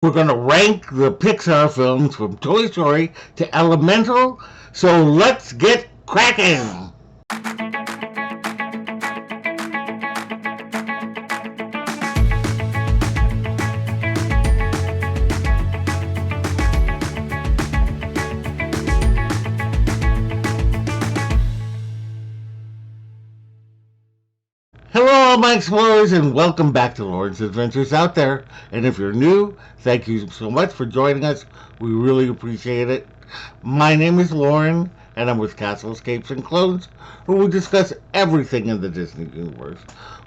We're going to rank the Pixar films from Toy Story to Elemental, so let's get cracking! Hello, all my explorers, and welcome back to Loren's Adventures Out There. And if you're new, thank you so much for joining us. We really appreciate it. My name is Loren, and I'm with Castle Escapes and Clones, where we discuss everything in the Disney universe.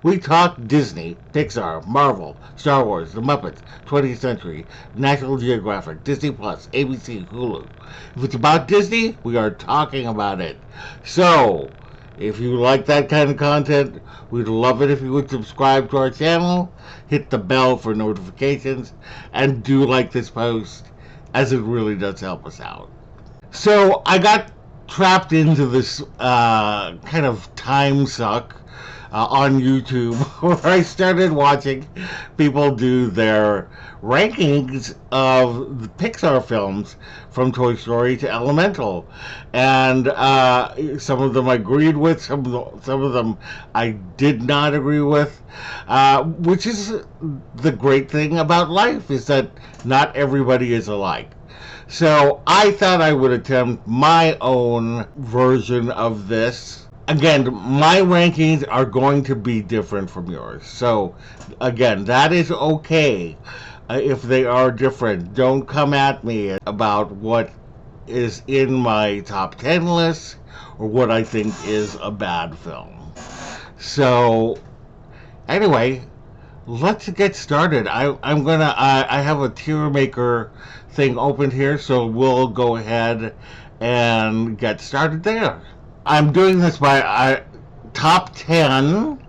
We talk Disney, Pixar, Marvel, Star Wars, The Muppets, 20th Century, National Geographic, Disney Plus, ABC, Hulu. If it's about Disney, we are talking about it. So, if you like that kind of content, we'd love it if you would subscribe to our channel, hit the bell for notifications, and do like this post, as it really does help us out. So I got trapped into this kind of time suck on YouTube where I started watching people do their rankings of the Pixar films from Toy Story to Elemental, and some of them I agreed with, some of them I did not agree with, which is the great thing about life, is that not everybody is alike. So I thought I would attempt my own version of this. Again, my rankings are going to be different from yours. So, again, that is okay if they are different. Don't come at me about what is in my top 10 list or what I think is a bad film. So, anyway, let's get started. I have a tier maker thing open here, so we'll go ahead and get started there. I'm doing this by top 10,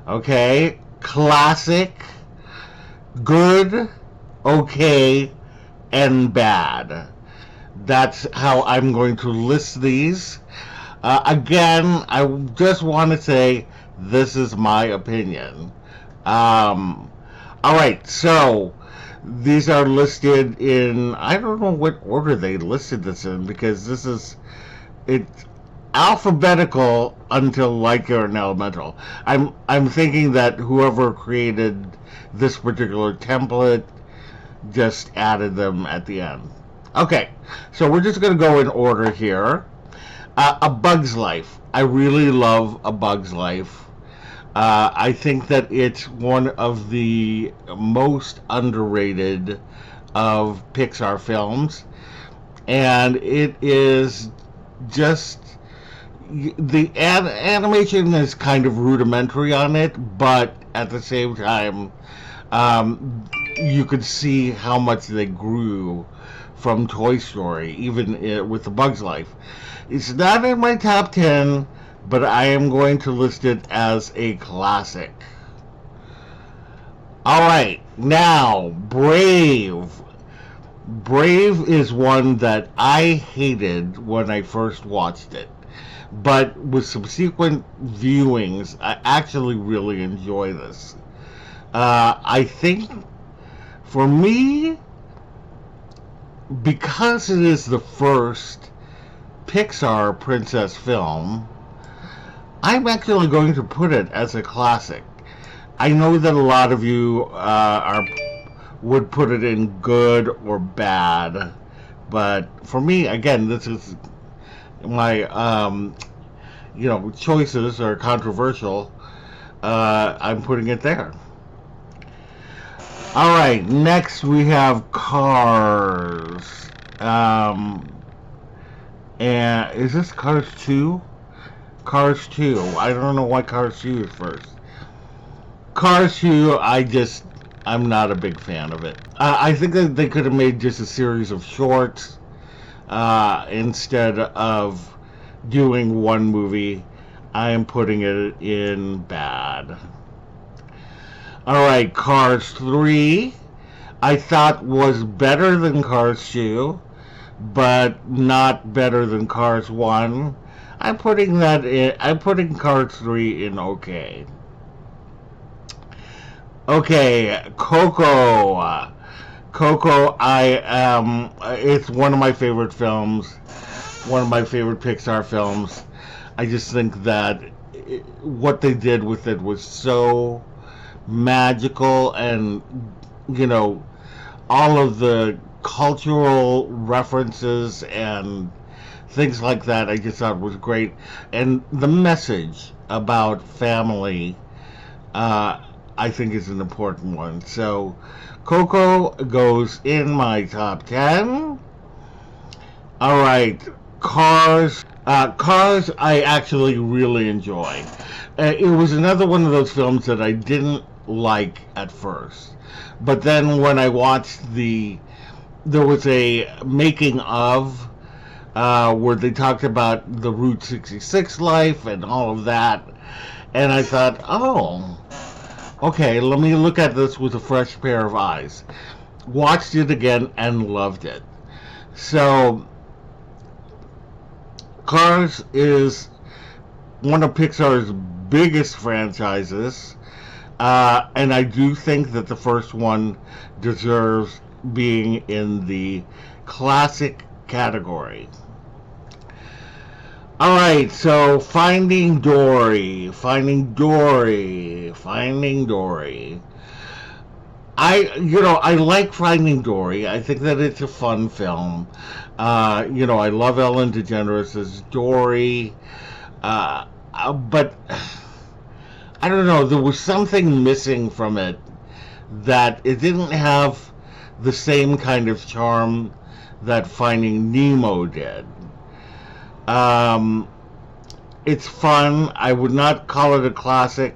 okay, classic, good, okay, and bad. That's how I'm going to list these. Again, I just want to say this is my opinion. All right, so these are listed in, I don't know what order they listed this in, because it's alphabetical until Leica and Elemental. I'm thinking that whoever created this particular template just added them at the end. Okay, so we're just going to go in order here. A Bug's Life. I really love A Bug's Life. I think that it's one of the most underrated of Pixar films, and it is just, the animation is kind of rudimentary on it, but at the same time, you could see how much they grew from Toy Story, even with The Bug's Life. It's not in my top 10, but I am going to list it as a classic. Alright, now, Brave. Brave is one that I hated when I first watched it, but with subsequent viewings, I actually really enjoy this. I think, for me, because it is the first Pixar princess film, I'm actually going to put it as a classic. I know that a lot of you would put it in good or bad, but for me, again, this is my choices are controversial. I'm putting it there. All right, next we have Cars. And is this Cars 2? Cars 2. I don't know why Cars 2 is first. Cars 2, I'm not a big fan of it. I think that they could have made just a series of shorts instead of doing one movie. I am putting it in bad. Alright, Cars 3, I thought was better than Cars 2, but not better than Cars 1. I'm putting Cars 3 in okay. Okay, Coco. Coco, I am. It's one of my favorite films. One of my favorite Pixar films. I just think that what they did with it was so magical, and you know, all of the cultural references and things like that, I just thought was great. And the message about family, uh, I think, is an important one. So, Coco goes in my top 10. All right, Cars. Cars, I actually really enjoy. It was another one of those films that I didn't like at first, but then when I watched there was a making of where they talked about the Route 66 life and all of that, and I thought, oh, okay, let me look at this with a fresh pair of eyes. Watched it again and loved it. So Cars is one of Pixar's biggest franchises, and I do think that the first one deserves being in the classic category. All right, so Finding Dory. I like Finding Dory. I think that it's a fun film. I love Ellen DeGeneres as Dory. But I don't know. There was something missing from it, that it didn't have the same kind of charm that Finding Nemo did. Um, it's fun. I would not call it a classic.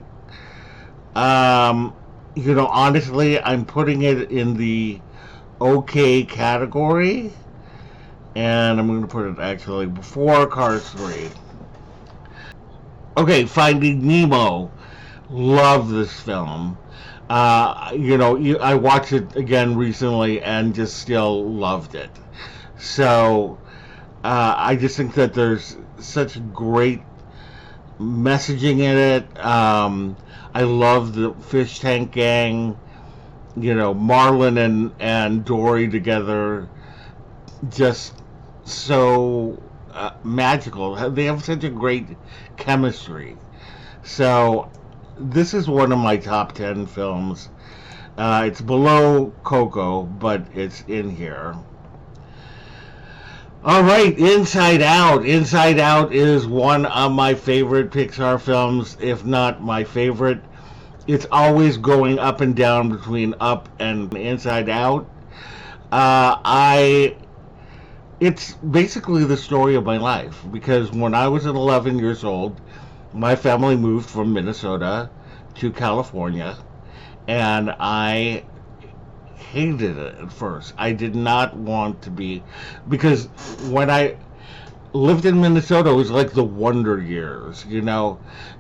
Um, Honestly, I'm putting it in the okay category, and I'm going to put it actually before Cars 3. Okay, Finding Nemo. Love this film. I watched it again recently and just still loved it. So, I just think that there's such great messaging in it. I love the fish tank gang. Marlin and Dory together, just so magical. They have such a great chemistry. So this is one of my top 10 films. It's below Coco, but it's in here. All right, Inside Out. Inside Out is one of my favorite Pixar films, if not my favorite. It's always going up and down between Up and Inside Out. I It's basically the story of my life, because when I was 11 years old, my family moved from Minnesota to California, and I hated it at first. I did not want to be, because when I lived in Minnesota, it was like the Wonder Years,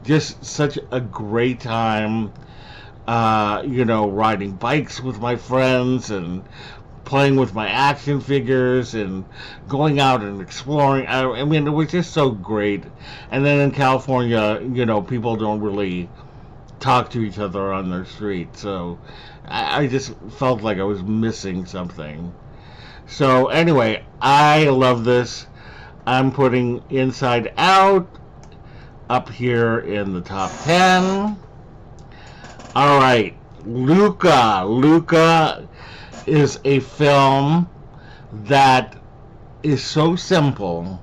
just such a great time, riding bikes with my friends and playing with my action figures and going out and exploring. I mean, it was just so great. And then in California, people don't really talk to each other on their street. So I just felt like I was missing something. So anyway, I love this. I'm putting Inside Out up here in the top 10. All right, Luca. Luca is a film that is so simple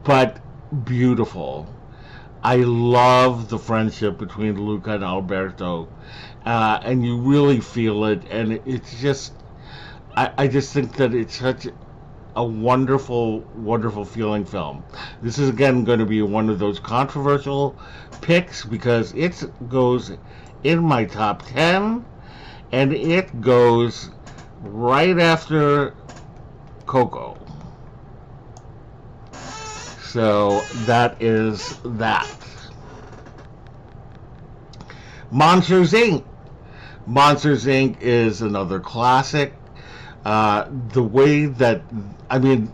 but beautiful. I love the friendship between Luca and Alberto, and you really feel it. And it's just, I just think that it's such a wonderful, wonderful feeling film. This is again going to be one of those controversial picks, because it goes in my top 10, and it goes right after Coco. So that is that. Monsters Inc. Monsters Inc. is another classic. The way that, I mean,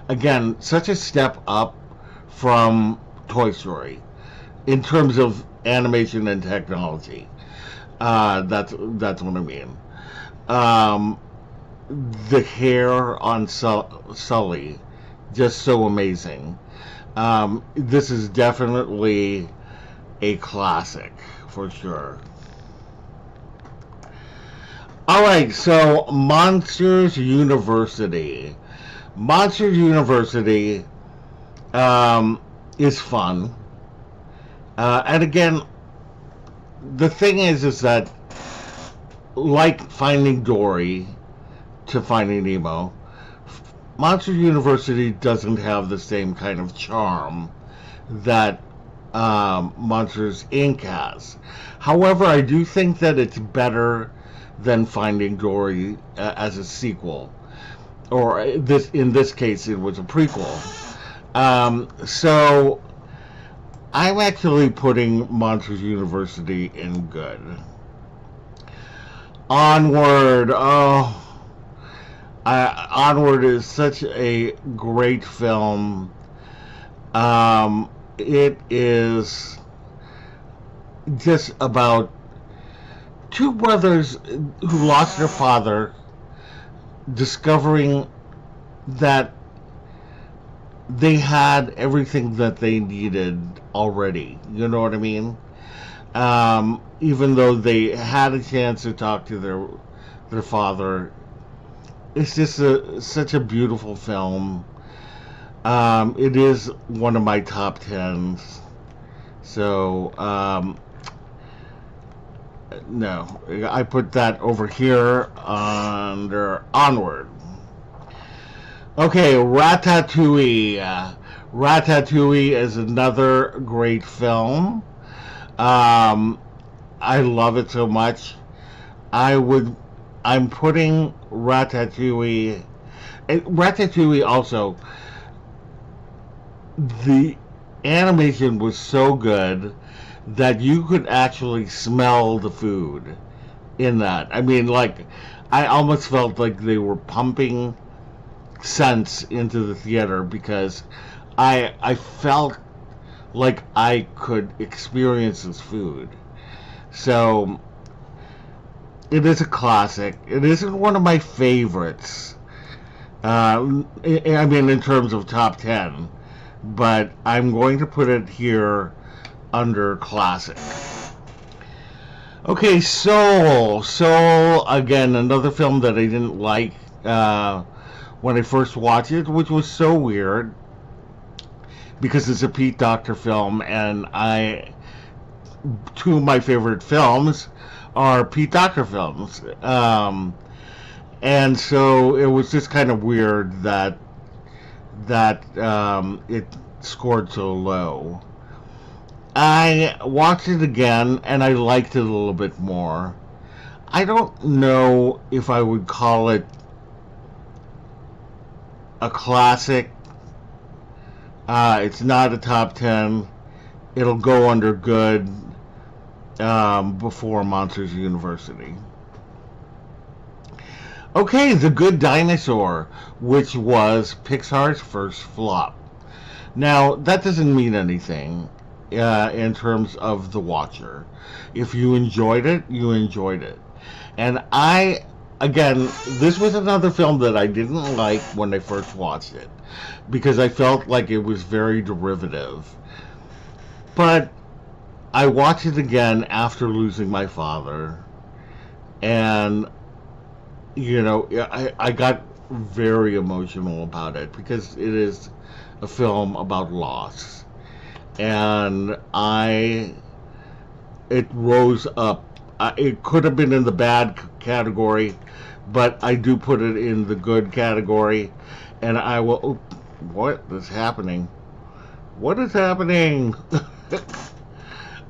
again, such a step up from Toy Story in terms of animation and technology. That's what I mean. Um, the hair on Sully, just so amazing. This is definitely a classic for sure. All right, so Monsters University. Monsters University is fun, and again, the thing is that like Finding Dory to Finding Nemo, Monsters University doesn't have the same kind of charm that Monsters Inc. has. However, I do think that it's better than Finding Dory as a sequel, or this in this case it was a prequel. So I'm actually putting Monsters University in good. Onward, Onward is such a great film. It is just about two brothers who lost their father, discovering that they had everything that they needed already. You know what I mean? Even though they had a chance to talk to their father, it's just such a beautiful film. It is one of my top tens. So, no, I put that over here under Onward. Okay, Ratatouille. Ratatouille is another great film. Um, I love it so much. I would. I'm putting Ratatouille. Ratatouille also. The animation was so good that you could actually smell the food in that. I mean, like, I almost felt like they were pumping scents into the theater because I felt like I could experience this food. So it is a classic. It isn't one of my favorites. I mean, in terms of top 10, but I'm going to put it here under classic. Okay, Soul. Soul, again, another film that I didn't like when I first watched it, which was so weird because it's a Pete Docter film, and two of my favorite films are Pete Docter films. And so it was just kind of weird that it scored so low. I watched it again and I liked it a little bit more. I don't know if I would call it a classic. It's not a top 10. It'll go under good before Monsters University. Okay, The Good Dinosaur, which was Pixar's first flop. Now, that doesn't mean anything in terms of the watcher. If you enjoyed it, you enjoyed it. And again, this was another film that I didn't like when I first watched it because I felt like it was very derivative. But I watched it again after losing my father, and I got very emotional about it because it is a film about loss, and it rose up. It could have been in the bad category, but I do put it in the good category, and I will. Oh, what is happening? What is happening?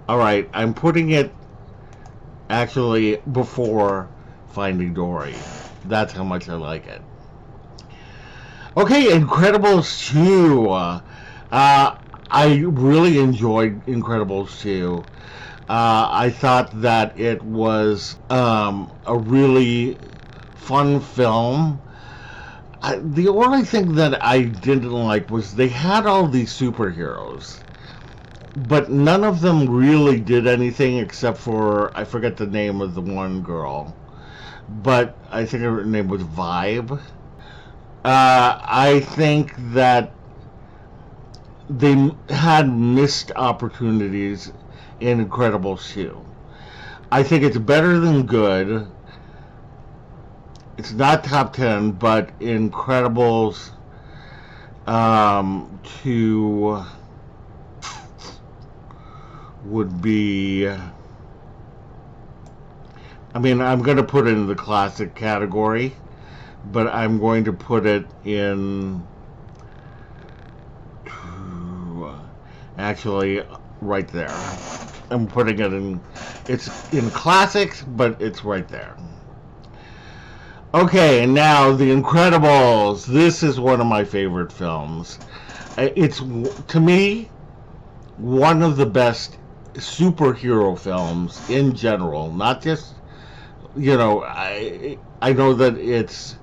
All right, I'm putting it actually before Finding Dory. That's how much I like it. Okay, Incredibles 2. I really enjoyed Incredibles 2. I thought that it was a really fun film. The only thing that I didn't like was they had all these superheroes, but none of them really did anything except for, I forget the name of the one girl. but I think her name was Vibe. I think that they had missed opportunities in Incredibles 2. I think it's better than good. It's not top 10, but Incredibles 2 would be. I mean, I'm going to put it in the classic category, but I'm going to put it in. Actually, right there. I'm putting it in. It's in classics, but it's right there. Okay, now The Incredibles. This is one of my favorite films. It's, to me, one of the best superhero films in general. Not just, I know that it's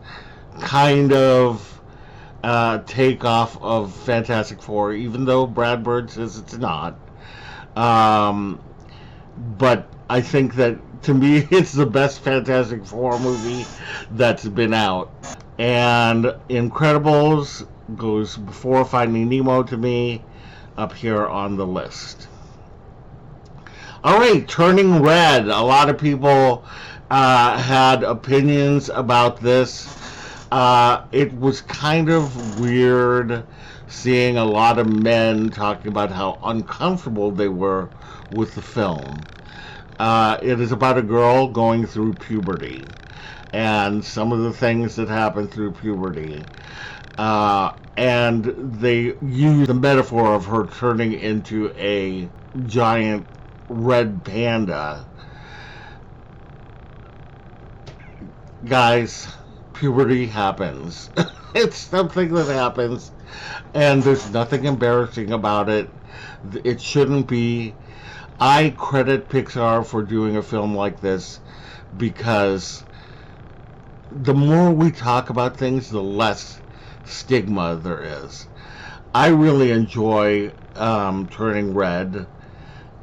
kind of takeoff of Fantastic Four, even though Brad Bird says it's not. Um, but I think that, to me, it's the best Fantastic Four movie that's been out. And Incredibles goes before Finding Nemo to me, up here on the list. All right, Turning Red. A lot of people had opinions about this. It was kind of weird seeing a lot of men talking about how uncomfortable they were with the film. It is about a girl going through puberty and some of the things that happen through puberty. And they use the metaphor of her turning into a giant red panda. Guys, puberty happens. It's something that happens, and there's nothing embarrassing about it. It shouldn't be. I credit Pixar for doing a film like this because the more we talk about things, the less stigma there is. I really enjoy Turning Red,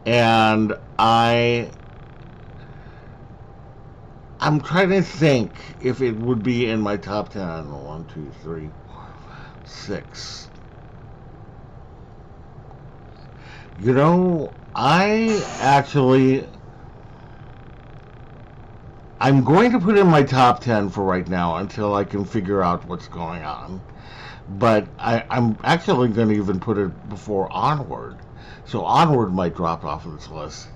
and I'm trying to think if it would be in my top 10. 1, 2, 3, 6. I'm going to put in my top 10 for right now until I can figure out what's going on. But I'm actually going to even put it before Onward. So Onward might drop off of this list.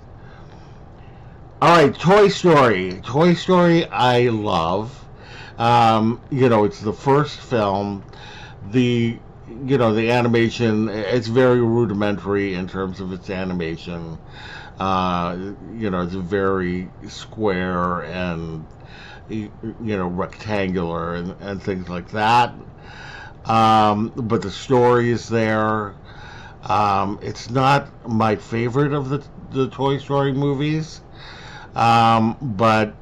Alright, Toy Story. Toy Story I love. It's the first film. The animation, it's very rudimentary in terms of its animation. It's very square and, rectangular and things like that. But the story is there. It's not my favorite of the Toy Story movies, but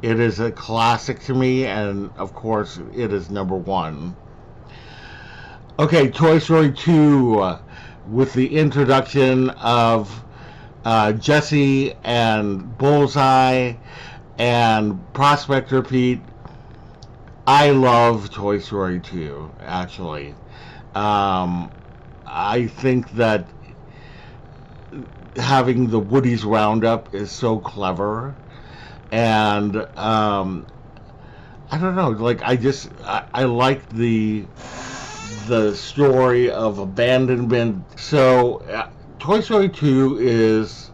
it is a classic to me, and of course, it is number one. Okay, Toy Story 2, with the introduction of Jesse and Bullseye and Prospector Pete. I love Toy Story 2, actually. I think that having the Woody's Roundup is so clever. And I don't know, like I like the story of abandonment. So Toy Story 2 is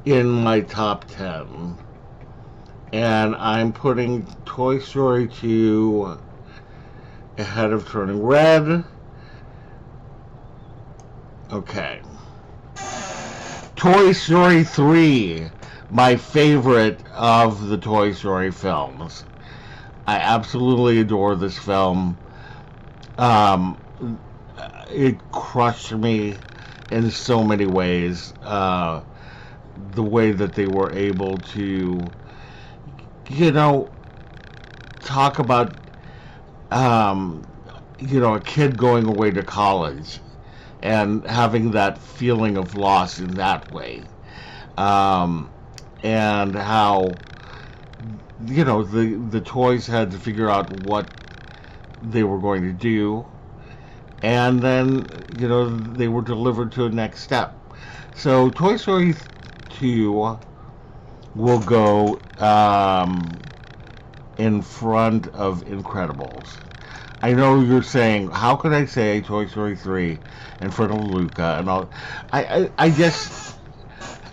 in my top 10. And I'm putting Toy Story 2 ahead of Turning Red. Okay. Toy Story 3, my favorite of the Toy Story films. I absolutely adore this film. It crushed me in so many ways. The way that they were able to, talk about, a kid going away to college and having that feeling of loss in that way. And how the toys had to figure out what they were going to do, and then they were delivered to the next step. So Toy Story 2 will go in front of Incredibles. I know you're saying, how could I say Toy Story 3 in front of Luca and all? I just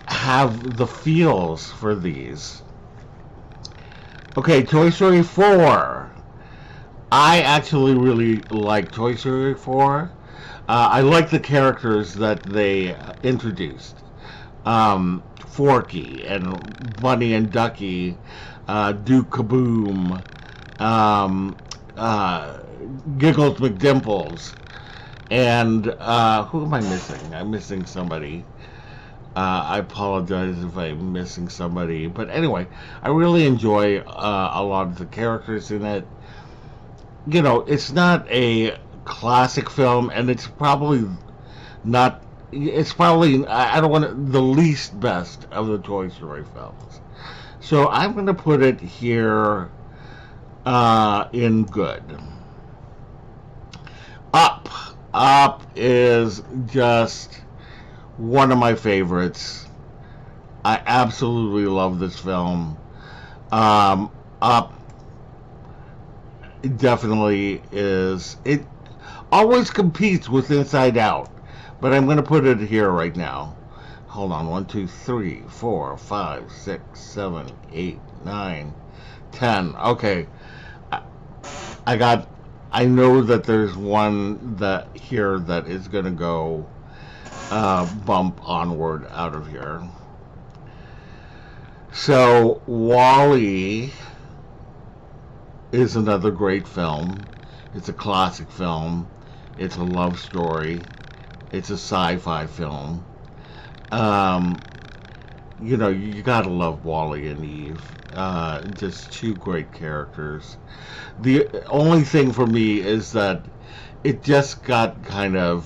have the feels for these. Okay, Toy Story 4. I actually really like Toy Story 4. I like the characters that they introduced. Forky and Bunny and Ducky, Duke Kaboom, um, uh, Giggles McDimples, and who am I missing? I'm missing somebody. I apologize if I'm missing somebody, but anyway, I really enjoy a lot of the characters in it. It's not a classic film, and it's probably not. It's probably I don't want the least best of the Toy Story films. So I'm going to put it here in good. Up, Up is just one of my favorites. I absolutely love this film. Up definitely is. It always competes with Inside Out, but I'm going to put it here right now. Hold on. 1, 2, 3, 4, 5, 6, 7, 8, 9, 10. Okay. I, I got. I know that there's one that here that is going to go bump onward out of here. So Wall-E is another great film. It's a classic film. It's a love story. It's a sci-fi film. Um, you gotta love Wall-E and Eve. Just two great characters. The only thing for me is that it just got kind of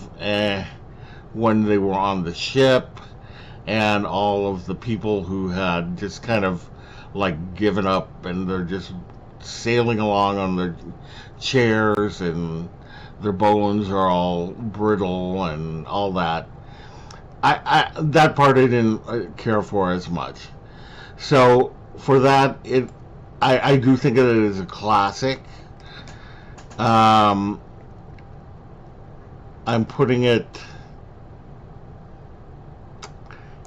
when they were on the ship, and all of the people who had just kind of like given up, and they're just sailing along on their chairs, and their bones are all brittle and all that. That part I didn't care for as much. So for that, I do think of it is a classic. Um, I'm putting it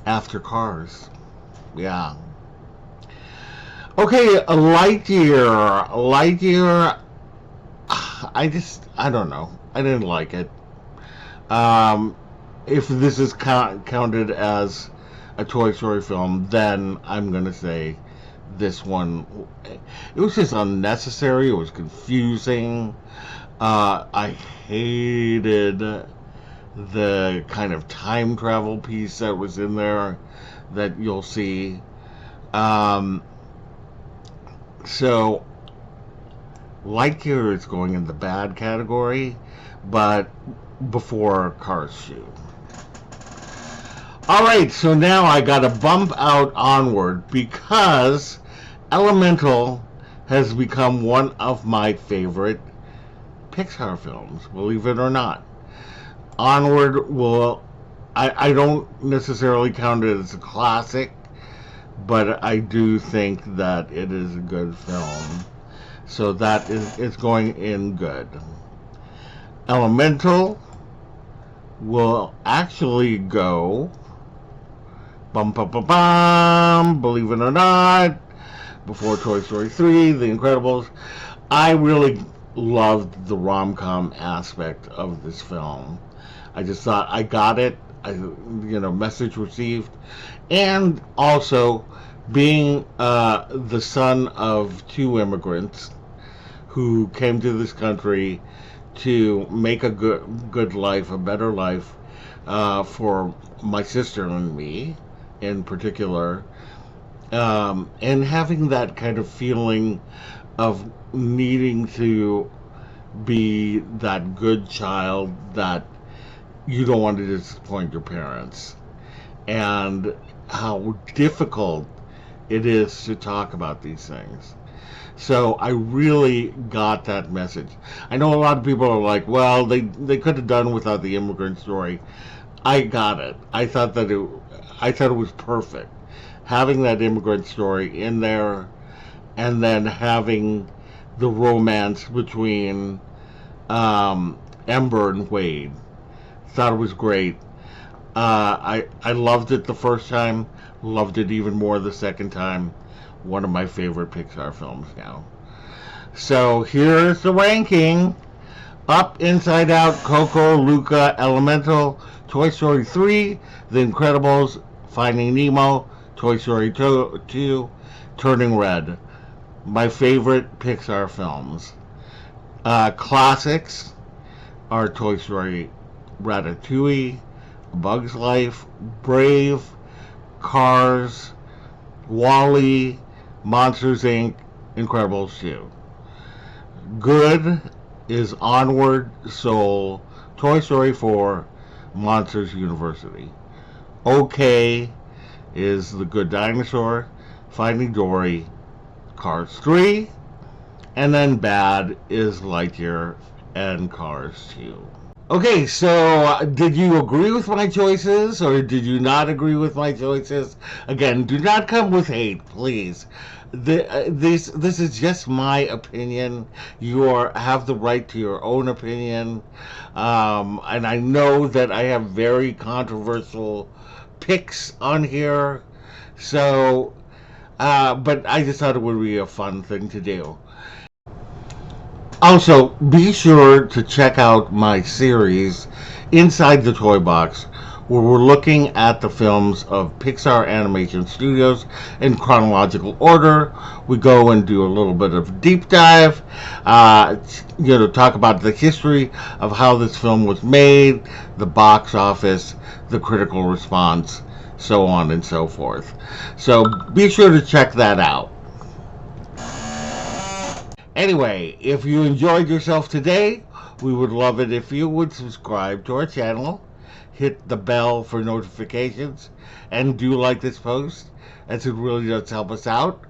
after Cars. Yeah. Okay, Lightyear. Lightyear. I don't know. I didn't like it. Um, if this is counted as a Toy Story film, then I'm gonna say this one. It was just unnecessary. It was confusing. I hated the kind of time travel piece that was in there that you'll see. Um, so Lightyear is going in the bad category, but before Cars 2. Alright, so now I gotta bump out Onward because Elemental has become one of my favorite PIXAR films, believe it or not. Onward I don't necessarily count it as a classic, but I do think that it is a good film. So that is it's going in good. Elemental will actually go bum bum bum bum, believe it or not, before Toy Story 3, The Incredibles. I really loved the rom-com aspect of this film. I just thought I got it. Message received, and also being the son of two immigrants who came to this country to make a good life, a better life for my sister and me, in particular, and having that kind of feeling of needing to be that good child that you don't want to disappoint your parents, and how difficult it is to talk about these things. So I really got that message. I know a lot of people are like, well, they could have done without the immigrant story. I got it. I thought it was perfect having that immigrant story in there, and then having the romance between Ember and Wade. Thought it was great. I loved it the first time. Loved it even more the second time. One of my favorite Pixar films now. So here's the ranking. Up, Inside Out, Coco, Luca, Elemental, Toy Story 3, The Incredibles, Finding Nemo, Toy Story 2, Turning Red. My favorite Pixar films. Classics are Toy Story, Ratatouille, Bug's Life, Brave, Cars, Wall-E, Monsters Inc., Incredibles 2. Good is Onward, Soul, Toy Story 4, Monsters University. Okay is The Good Dinosaur, Finding Dory, Cars 3, and then bad is Lightyear and Cars 2. Okay, so did you agree with my choices or did you not agree with my choices? Again, do not come with hate, please. This is just my opinion. Have the right to your own opinion, and I know that I have very controversial picks on here. So, but I just thought it would be a fun thing to do. Also, be sure to check out my series, Inside the Toy Box, where we're looking at the films of Pixar Animation Studios in chronological order. We go and do a little bit of deep dive, talk about the history of how this film was made, the box office, the critical response, so on and so forth. So be sure to check that out. Anyway, if you enjoyed yourself today, we would love it if you would subscribe to our channel, hit the bell for notifications, and do like this post, as it really does help us out.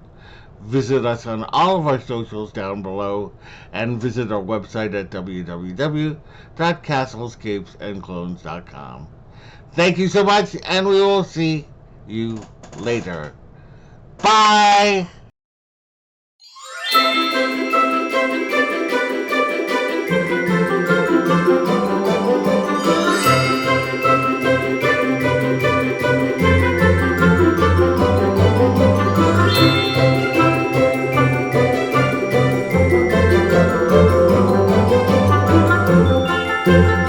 Visit us on all of our socials down below, and visit our website at www.castlescapesandclones.com. Thank you so much, and we will see you later. Bye! Thank you.